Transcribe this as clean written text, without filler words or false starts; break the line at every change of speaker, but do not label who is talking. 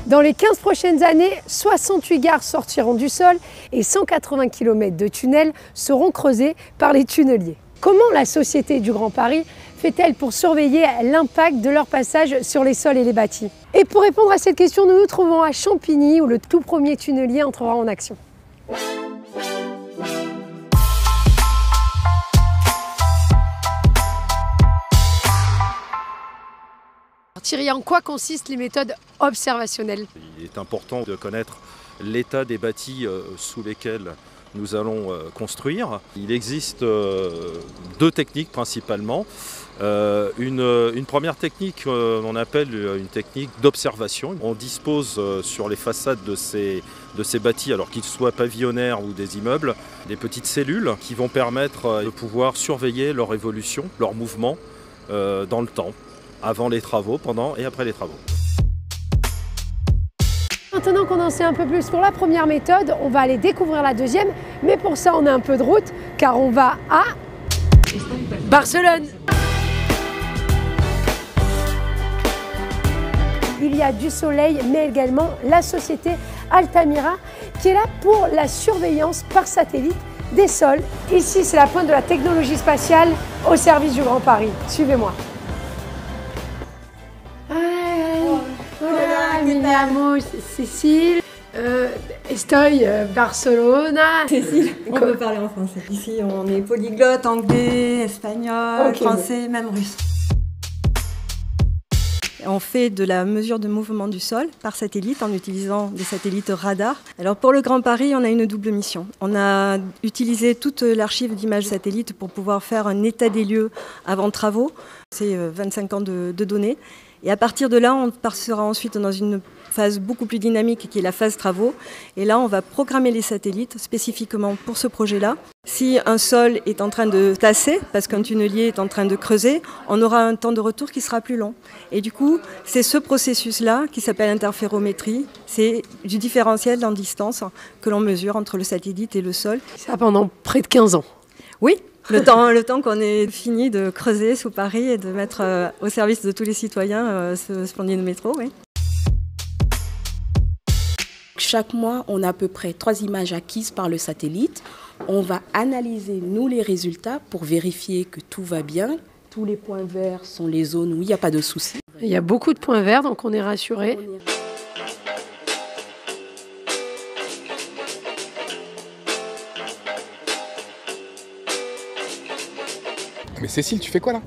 Dans les 15 prochaines années, 68 gares sortiront du sol et 180 km de tunnels seront creusés par les tunneliers. Comment la Société du Grand Paris fait-elle pour surveiller l'impact de leur passage sur les sols et les bâtis? Et pour répondre à cette question, nous nous trouvons à Champigny où le tout premier tunnelier entrera en action. Thierry, en quoi consistent les méthodes observationnelles?
Il est important de connaître l'état des bâtis sous lesquels nous allons construire. Il existe deux techniques principalement. Une première technique, on appelle une technique d'observation. On dispose sur les façades de ces bâtis, alors qu'ils soient pavillonnaires ou des immeubles, des petites cellules qui vont permettre de pouvoir surveiller leur évolution, leur mouvement dans le temps, avant les travaux, pendant et après les travaux.
Maintenant qu'on en sait un peu plus sur la première méthode, on va aller découvrir la deuxième. Mais pour ça, on a un peu de route, car on va à Barcelone. Il y a du soleil, mais également la société Altamira, qui est là pour la surveillance par satellite des sols. Ici, c'est la pointe de la technologie spatiale au service du Grand Paris. Suivez-moi. Hola, mi llamo Cécile, estoy Barcelona.
Cécile, on peut parler en français. Ici, on est polyglotte, anglais, espagnol, français, même russe. On fait de la mesure de mouvement du sol par satellite en utilisant des satellites radars. Alors pour le Grand Paris, on a une double mission. On a utilisé toute l'archive d'images satellites pour pouvoir faire un état des lieux avant travaux. C'est 25 ans de données. Et à partir de là, on passera ensuite dans une phase beaucoup plus dynamique qui est la phase travaux. Et là, on va programmer les satellites spécifiquement pour ce projet-là. Si un sol est en train de tasser, parce qu'un tunnelier est en train de creuser, on aura un temps de retour qui sera plus long. Et du coup, c'est ce processus-là qui s'appelle interférométrie. C'est du différentiel en distance que l'on mesure entre le satellite et le sol.
Ça pendant près de 15 ans.
Oui. Le temps qu'on ait fini de creuser sous Paris et de mettre au service de tous les citoyens ce splendide métro. Oui.
Chaque mois, on a à peu près 3 images acquises par le satellite. On va analyser, nous, les résultats pour vérifier que tout va bien. Tous les points verts sont les zones où il n'y a pas de souci.
Il y a beaucoup de points verts, donc on est rassuré.
Mais Cécile, tu fais quoi là?